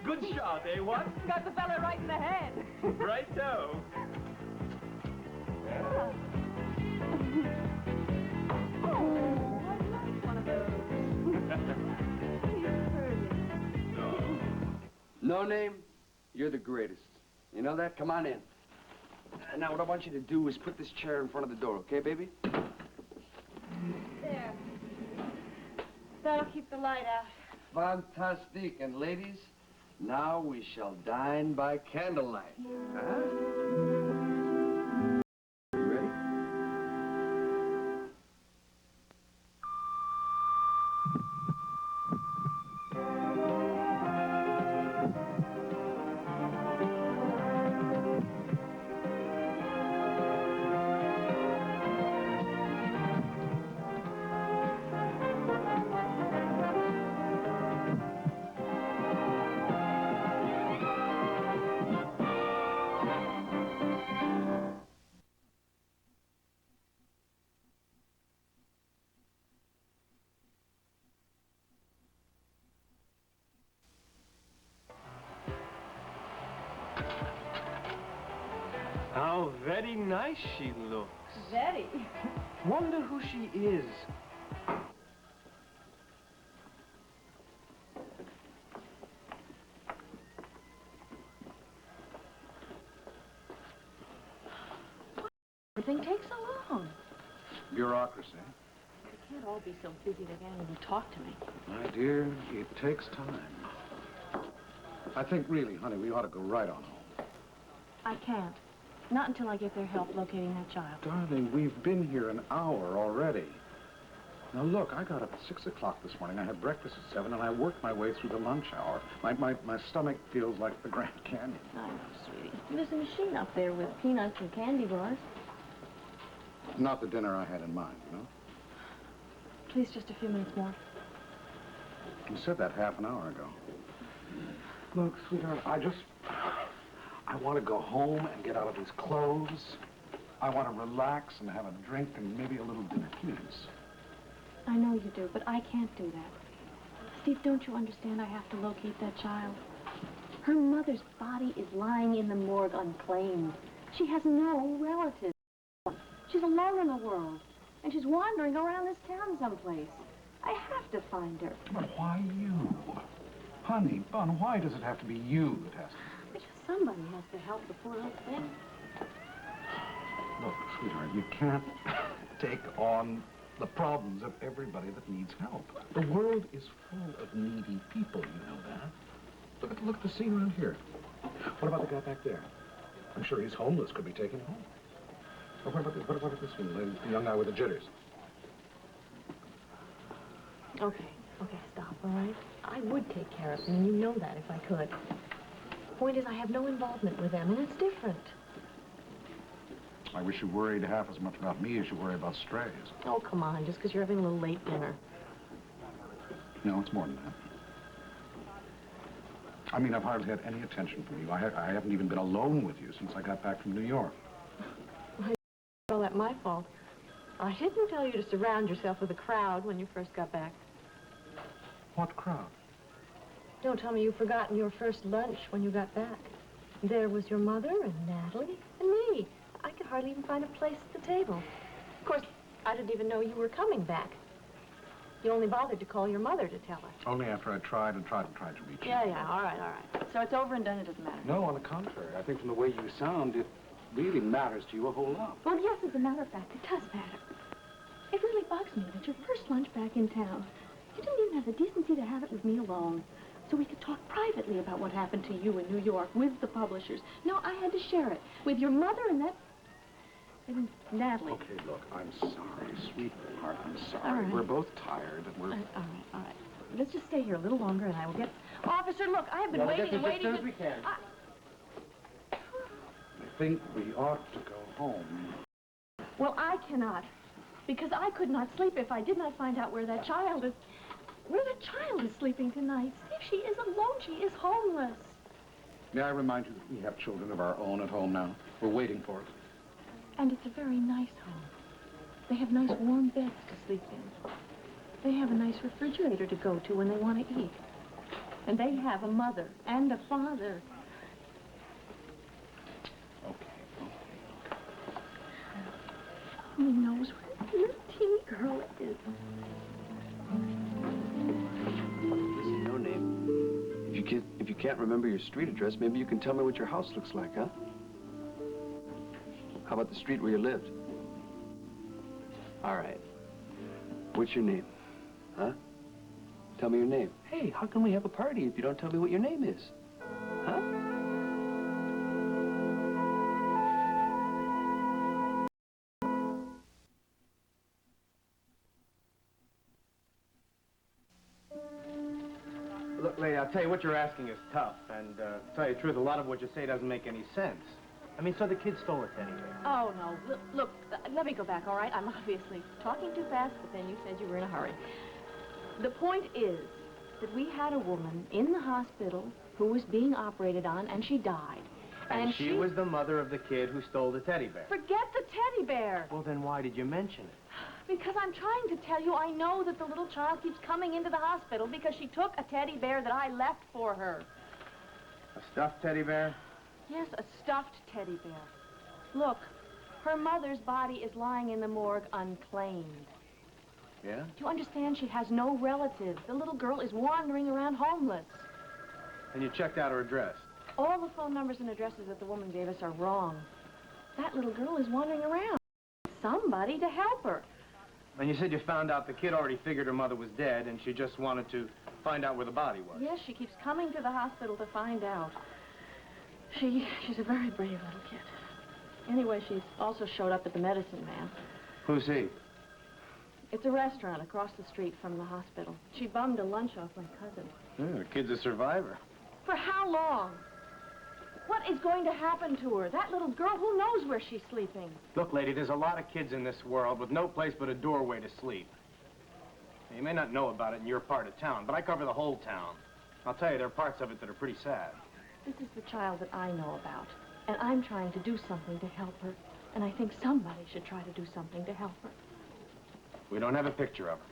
Good shot, eh, what? Got the fella right in the head. Right so. Oh, I'd like one of those. He's pretty. No name, you're the greatest. You know that? Come on in. Now, what I want you to do is put this chair in front of the door, okay, baby? There. That'll keep the light out. Fantastic. And ladies, now we shall dine by candlelight. Huh? You ready? How very nice she looks. Very. Wonder who she is. Everything takes so long. Bureaucracy. They can't all be so busy they can't even talk to me. My dear, it takes time. I think really, honey, we ought to go right on home. I can't. Not until I get their help locating that child. Darling, we've been here an hour already. Now, look, I got up at 6 o'clock this morning. I had breakfast at 7, and I worked my way through the lunch hour. My stomach feels like the Grand Canyon. I know, sweetie. There's a machine up there with peanuts and candy bars. Not the dinner I had in mind, you know? Please, just a few minutes more. You said that half an hour ago. Look, sweetheart, I want to go home and get out of these clothes. I want to relax and have a drink and maybe a little dinner, please. I know you do, but I can't do that. Steve, don't you understand I have to locate that child? Her mother's body is lying in the morgue unclaimed. She has no relatives. She's alone in the world, and she's wandering around this town someplace. I have to find her. But why you? Honey, Bun, why does it have to be you that has to? Because somebody has to help the poor little thing. Look, sweetheart, you can't take on the problems of everybody that needs help. The world is full of needy people, you know that. Look at the scene around here. What about the guy back there? I'm sure he's homeless, could be taken home. Or what about this one, the young guy with the jitters? Okay, stop, all right? I would take care of them, and you know that if I could. Point is, I have no involvement with them, and it's different. I wish you worried half as much about me as you worry about strays. Oh, come on, just because you're having a little late dinner. No, it's more than that. I mean, I've hardly had any attention from you. I haven't even been alone with you since I got back from New York. Well, that's my fault. I didn't tell you to surround yourself with a crowd when you first got back. What crowd? Don't tell me you've forgotten your first lunch when you got back. There was your mother and Natalie and me. I could hardly even find a place at the table. Of course, I didn't even know you were coming back. You only bothered to call your mother to tell her. Only after I tried to reach you. Yeah, all right. So it's over and done, it doesn't matter. No, on the contrary. I think from the way you sound, it really matters to you a whole lot. Well, yes, as a matter of fact, it does matter. It really bugs me that your first lunch back in town, you didn't even have the decency to have it with me alone, so we could talk privately about what happened to you in New York with the publishers. No, I had to share it with your mother and Natalie. Okay, look, I'm sorry, sweetheart, I'm sorry. All right. We're both tired, and we're... All right. Let's just stay here a little longer, and I will get... Officer, look, I have been waiting and waiting... As soon as we can. I think we ought to go home. Well, I cannot, because I could not sleep if I did not find out where that child is sleeping tonight. See, if she is alone, she is homeless. May I remind you that we have children of our own at home now? We're waiting for it. And it's a very nice home. They have nice warm beds to sleep in. They have a nice refrigerator to go to when they want to eat. And they have a mother and a father. Who knows where the little teeny girl is? Listen, No Name. If you can't remember your street address, maybe you can tell me what your house looks like, huh? How about the street where you lived? All right. What's your name? Huh? Tell me your name. Hey, how can we have a party if you don't tell me what your name is? Huh? Look, lady, I'll tell you what you're asking is tough. And to tell you the truth, a lot of what you say doesn't make any sense. I mean, so the kid stole a teddy bear. Oh, no. Look, let me go back, all right? I'm obviously talking too fast, but then you said you were in a hurry. The point is that we had a woman in the hospital who was being operated on, and she died. And she was the mother of the kid who stole the teddy bear. Forget the teddy bear. Well, then why did you mention it? Because I'm trying to tell you, I know that the little child keeps coming into the hospital because she took a teddy bear that I left for her. A stuffed teddy bear? Yes, a stuffed teddy bear. Look, her mother's body is lying in the morgue unclaimed. Yeah? Do you understand? She has no relatives. The little girl is wandering around homeless. And you checked out her address? All the phone numbers and addresses that the woman gave us are wrong. That little girl is wandering around. Somebody to help her. And you said you found out the kid already figured her mother was dead and she just wanted to find out where the body was. Yes, she keeps coming to the hospital to find out. She's a very brave little kid. Anyway, she's also showed up at the Medicine Man. Who's he? It's a restaurant across the street from the hospital. She bummed a lunch off my cousin. The kid's a survivor. For how long? What is going to happen to her? That little girl, who knows where she's sleeping? Look, lady, there's a lot of kids in this world with no place but a doorway to sleep. You may not know about it in your part of town, but I cover the whole town. I'll tell you, there are parts of it that are pretty sad. This is the child that I know about, and I'm trying to do something to help her, and I think somebody should try to do something to help her. We don't have a picture of her.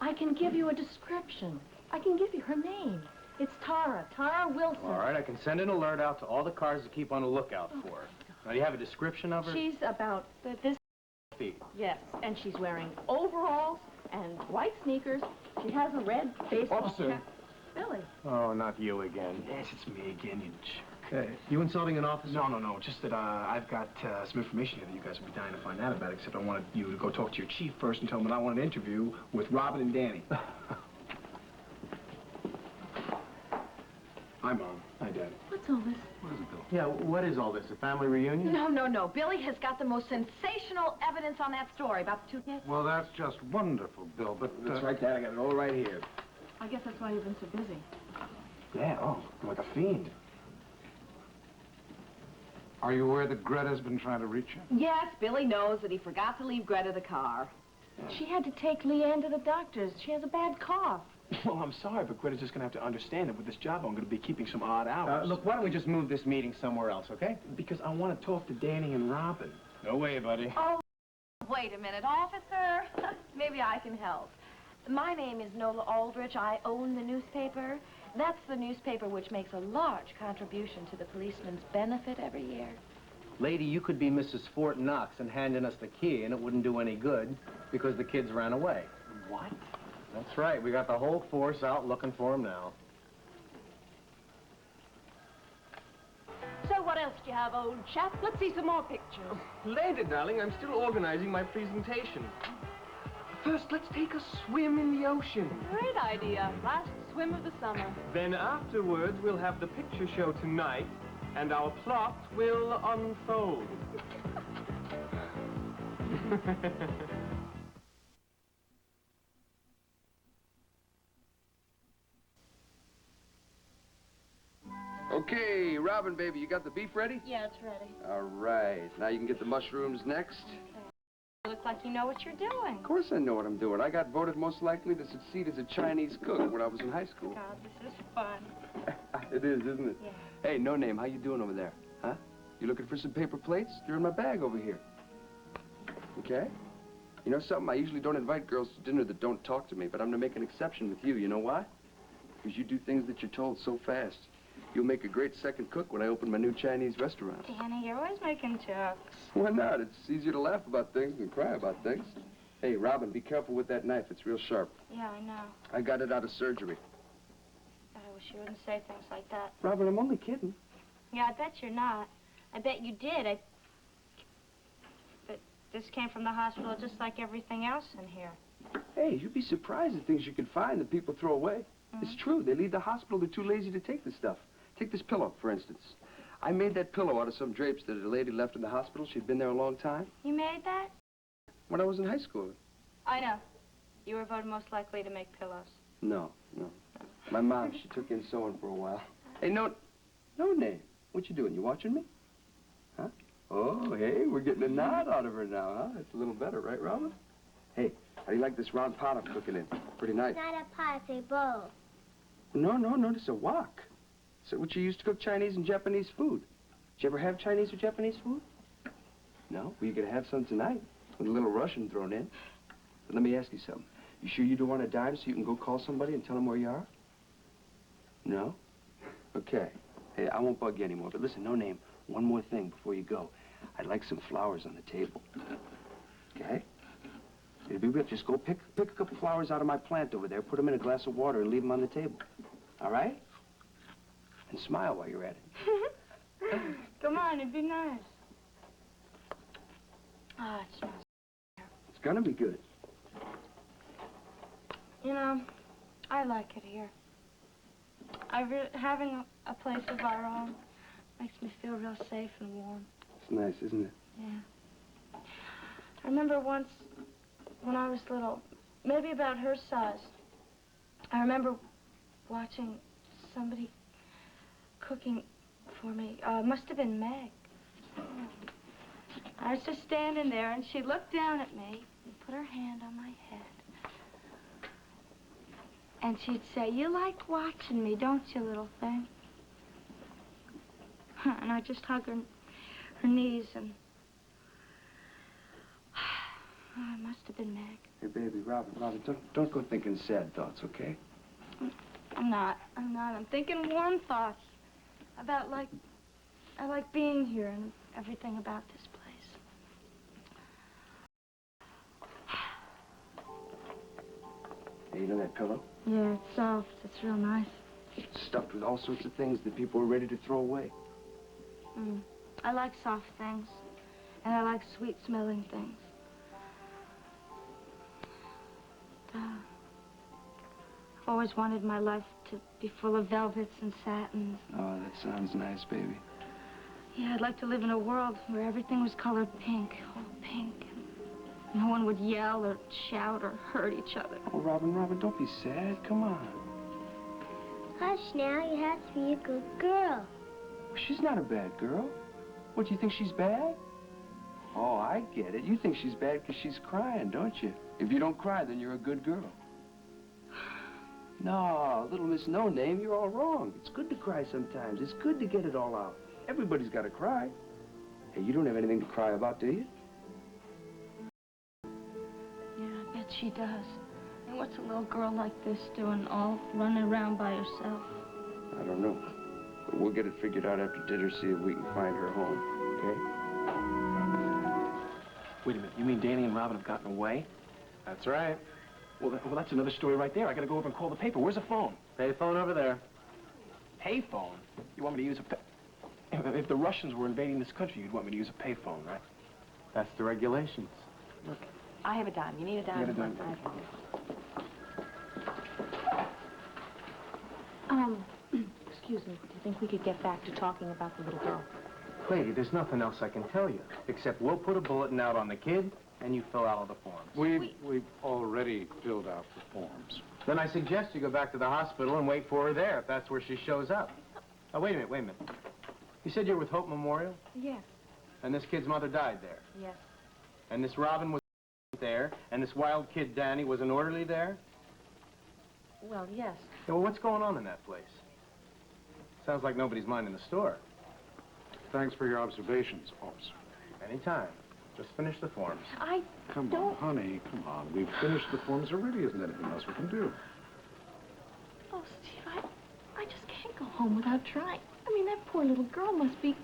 I can give you a description. I can give you her name. It's Tara Wilson. All right, I can send an alert out to all the cars to keep on the lookout for her. Now, do you have a description of her? She's about this feet. Yes, and she's wearing overalls and white sneakers. She has a red baseball Officer. cap. Billy. Oh, not you again. Yes, it's me again, you jerk. You insulting an officer? No. Just that I've got some information here that you guys would be dying to find out about, except I wanted you to go talk to your chief first and tell him that I want an interview with Robin and Danny. Hi, Mom. Hi, Dad. What's all this? What is it, Bill? Yeah, what is all this, a family reunion? No. Billy has got the most sensational evidence on that story about the two kids. Well, that's just wonderful, Bill, but... That's right, Dad. I got it all right here. I guess that's why you've been so busy. Yeah, I'm like a fiend. Are you aware that Greta's been trying to reach you? Yes, Billy knows that he forgot to leave Greta the car. She had to take Leanne to the doctor's. She has a bad cough. Well, I'm sorry, but Greta's just going to have to understand that with this job, I'm going to be keeping some odd hours. Look, why don't we just move this meeting somewhere else, okay? Because I want to talk to Danny and Robin. No way, buddy. Oh, wait a minute, officer. Maybe I can help. My name is Nola Aldrich. I own the newspaper. That's the newspaper which makes a large contribution to the policeman's benefit every year. Lady, you could be Mrs. Fort Knox and handing us the key, and it wouldn't do any good because the kids ran away. What? That's right. We got the whole force out looking for them now. So what else do you have, old chap? Let's see some more pictures. Lady, darling, I'm still organizing my presentation. First, let's take a swim in the ocean. Great idea. Last swim of the summer. Then afterwards, we'll have the picture show tonight, and our plot will unfold. Okay, Robin, baby, you got the beef ready? Yeah, it's ready. All right. Now you can get the mushrooms next. Looks like you know what you're doing. Of course I know what I'm doing. I got voted most likely to succeed as a Chinese cook when I was in high school. God, this is fun. It is, isn't it? Yeah. Hey, No Name, how you doing over there? Huh? You looking for some paper plates? They're in my bag over here. Okay? You know something? I usually don't invite girls to dinner that don't talk to me, but I'm gonna make an exception with you. You know why? because you do things that you're told so fast. You'll make a great second cook when I open my new Chinese restaurant. Danny, you're always making jokes. Why not? It's easier to laugh about things than cry about things. Hey, Robin, be careful with that knife. It's real sharp. Yeah, I know. I got it out of surgery. I wish you wouldn't say things like that. Robin, I'm only kidding. Yeah, I bet you're not. I bet you did. But this came from the hospital just like everything else in here. Hey, you'd be surprised at things you can find that people throw away. It's true. They leave the hospital. They're too lazy to take the stuff. Take this pillow, for instance. I made that pillow out of some drapes that a lady left in the hospital. She'd been there a long time. You made that? When I was in high school. I know. You were voted most likely to make pillows. No. My mom, she took in sewing for a while. Hey, no name. What you doing? You watching me? Huh? Oh, hey, we're getting a nod out of her now, huh? It's a little better, right, Robin? Hey, how do you like this round pot I'm cooking in? Pretty nice. Not a pot, it's a bowl. No, it's a wok. It's what you use to cook Chinese and Japanese food. Did you ever have Chinese or Japanese food? No? Well, you're going to have some tonight with a little Russian thrown in. But let me ask you something. You sure you don't want a dime so you can go call somebody and tell them where you are? No? Okay. Hey, I won't bug you anymore, but listen, no name. One more thing before you go. I'd like some flowers on the table. Okay? It'll be real. Just go pick a couple flowers out of my plant over there, put them in a glass of water, and leave them on the table. All right? And smile while you're at it. Come on, it'd be nice. Ah, it smells. It's gonna be good. You know, I like it here. Having a place of our own makes me feel real safe and warm. It's nice, isn't it? Yeah. I remember once when I was little, maybe about her size, I remember watching somebody cooking for me. Must have been Meg. I was just standing there, and she looked down at me and put her hand on my head. And she'd say, "You like watching me, don't you, little thing?" And I'd just hug her knees, and oh, it must have been Meg. Hey, baby, Robin, don't go thinking sad thoughts, okay? I'm not. I'm thinking warm thoughts about, I like being here and everything about this place. Hey, you know that pillow? Yeah, it's soft. It's real nice. It's stuffed with all sorts of things that people are ready to throw away. I like soft things, and I like sweet-smelling things. I've always wanted my life to be full of velvets and satins. Oh, that sounds nice, baby. Yeah, I'd like to live in a world where everything was colored pink, all pink. And no one would yell or shout or hurt each other. Oh, Robin, don't be sad. Come on. Hush now, you have to be a good girl. She's not a bad girl. What, do you think she's bad? Oh, I get it. You think she's bad because she's crying, don't you? If you don't cry, then you're a good girl. No, little Miss No Name, you're all wrong. It's good to cry sometimes. It's good to get it all out. Everybody's got to cry. Hey, you don't have anything to cry about, do you? Yeah, I bet she does. And what's a little girl like this doing, all running around by herself? I don't know. But we'll get it figured out after dinner, see if we can find her home, okay? Wait a minute. You mean Danny and Robin have gotten away? That's right. Well, that's another story right there. I gotta go over and call the paper. Where's the phone? Payphone over there. Payphone? You want me to use if the Russians were invading this country, you'd want me to use a payphone, right? That's the regulations. Look, I have a dime. You need a dime? You got a dime? Excuse me. Do you think we could get back to talking about the little girl? Lady, there's nothing else I can tell you, except we'll put a bulletin out on the kid, and you fill out all the forms. We've already filled out the forms. Then I suggest you go back to the hospital and wait for her there, if that's where she shows up. Oh, wait a minute. You said you're with Hope Memorial? Yes. And this kid's mother died there? Yes. And this Robin was there, and this wild kid Danny was an orderly there? Well, yes. Yeah, well, what's going on in that place? Sounds like nobody's minding the store. Thanks for your observations, officer. Anytime. Just finish the forms. Come on, honey, come on. We've finished the forms already. Isn't there anything else we can do? Oh, Steve, go home without trying. I mean, that poor little girl must be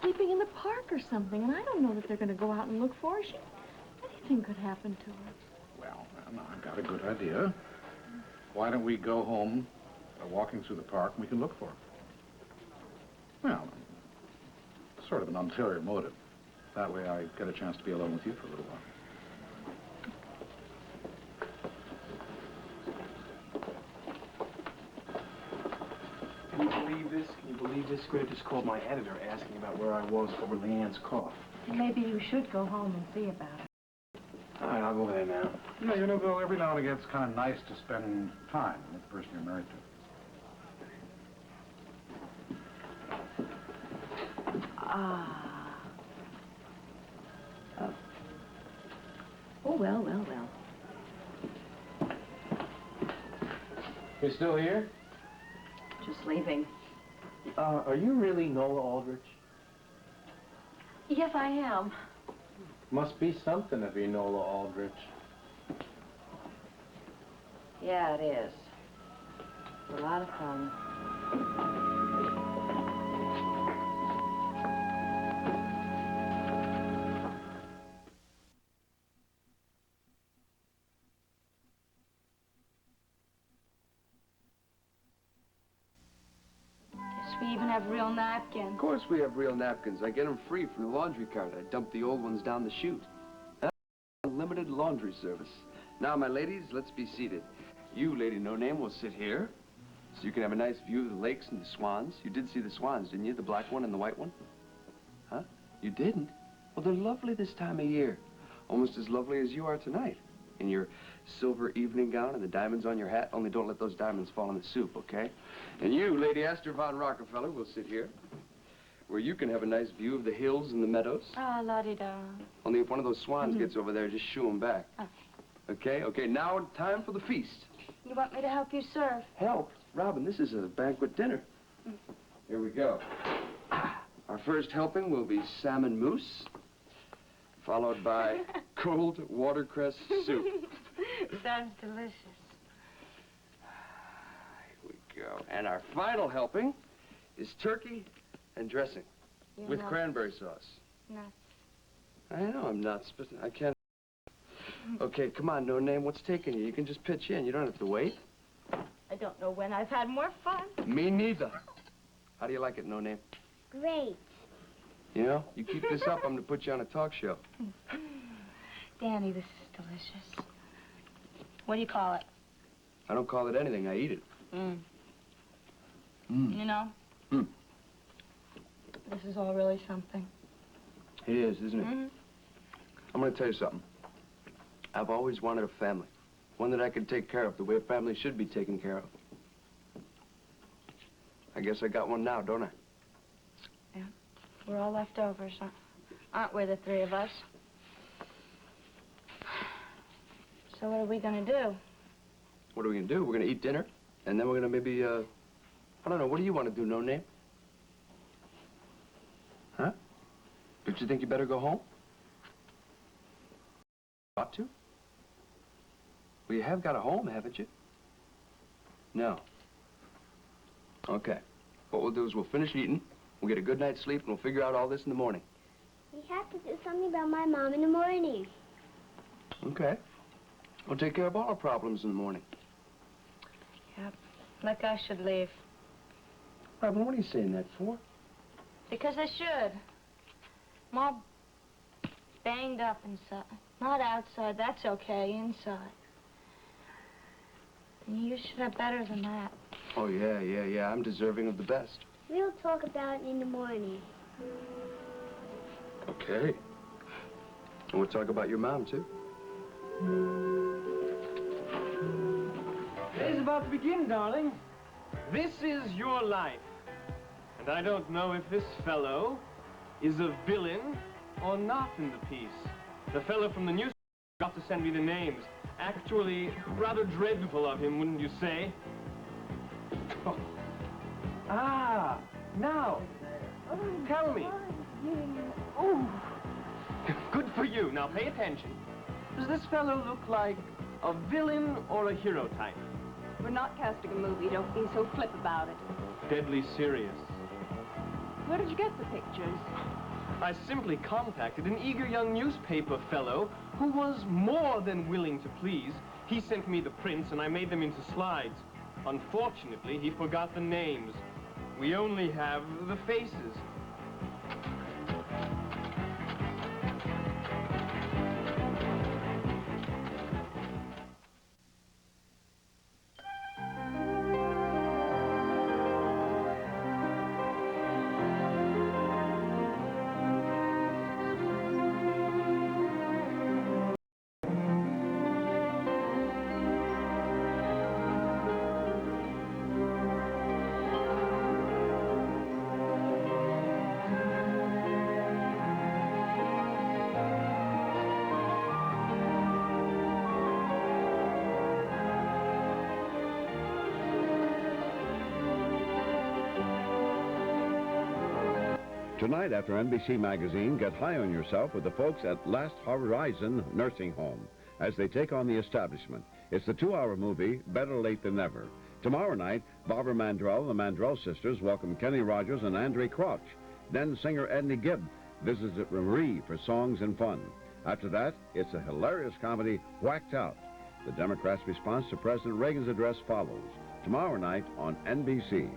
sleeping in the park or something, and I don't know that they're going to go out and look for her. Anything could happen to her. Well, I've got a good idea. Why don't we go home, walking through the park, and we can look for her? Well, sort of an ulterior motive. That way I get a chance to be alone with you for a little while. Can you believe this? Can you believe this? Greg just called my editor asking about where I was over Leanne's cough. Maybe you should go home and see about it. All right, I'll go over there now. You know, Bill, every now and again it's kind of nice to spend time with the person you're married to. Oh, well. You still here? Just leaving. Are you really Nola Aldrich? Yes, I am. Must be something to be Nola Aldrich. Yeah, it is. It's a lot of fun. We even have real napkins. Of course we have real napkins. I get them free from the laundry cart. I dump the old ones down the chute. That's unlimited laundry service. Now, my ladies, let's be seated. You, Lady No Name, will sit here, so you can have a nice view of the lakes and the swans. You did see the swans, didn't you? The black one and the white one? Huh? You didn't? Well, they're lovely this time of year. Almost as lovely as you are tonight. In your silver evening gown and the diamonds on your hat. Only don't let those diamonds fall in the soup, okay? And you, Lady Esther von Rockefeller, will sit here, where you can have a nice view of the hills and the meadows. Ah, la-di-da. Only if one of those swans gets over there, just shoo him back. Okay? Okay, now time for the feast. You want me to help you serve? Help? Robin, this is a banquet dinner. Here we go. Our first helping will be salmon mousse, followed by cold watercress soup. Sounds delicious. Here we go. And our final helping is turkey and dressing with cranberry sauce. Nuts. I know I'm nuts, but I can't. Okay, come on, No Name. What's taking you? You can just pitch in. You don't have to wait. I don't know when I've had more fun. Me neither. How do you like it, No Name? Great. You know, you keep this up, I'm going to put you on a talk show. Danny, this is delicious. What do you call it? I don't call it anything. I eat it. You know? This is all really something. It is, isn't it? I'm going to tell you something. I've always wanted a family. One that I could take care of the way a family should be taken care of. I guess I got one now, don't I? Yeah. We're all leftovers, aren't we, the three of us? So what are we going to do? What are we going to do? We're going to eat dinner, and then we're going to maybe, I don't know, what do you want to do, No Name? Huh? Don't you think you better go home? Ought to? Well, you have got a home, haven't you? No. Okay. What we'll do is we'll finish eating, we'll get a good night's sleep, and we'll figure out all this in the morning. We have to do something about my mom in the morning. Okay. We'll take care of all our problems in the morning. Yep. Like I should leave. Robin, what are you saying that for? Because I should. I'm all banged up inside. Not outside, that's okay, inside. And you should have better than that. Oh, yeah. I'm deserving of the best. We'll talk about it in the morning. Okay. And we'll talk about your mom, too. Day's about to begin, darling. This is your life. And I don't know if this fellow is a villain or not in the piece. The fellow from the newspaper got to send me the names. Actually, rather dreadful of him, wouldn't you say? Oh. Ah, now, tell me. Oh, good for you. Now pay attention. Does this fellow look like a villain or a hero type? We're not casting a movie. Don't be so flip about it. Deadly serious. Where did you get the pictures? I simply contacted an eager young newspaper fellow who was more than willing to please. He sent me the prints and I made them into slides. Unfortunately, he forgot the names. We only have the faces. Tonight, after NBC Magazine, get high on yourself with the folks at Last Horizon Nursing Home as they take on the establishment. It's the 2-hour movie, Better Late Than Never. Tomorrow night, Barbara Mandrell and the Mandrell sisters welcome Kenny Rogers and Andre Crouch. Then singer Edney Gibb visits at Marie for songs and fun. After that, it's a hilarious comedy, Whacked Out. The Democrats' response to President Reagan's address follows. Tomorrow night on NBC.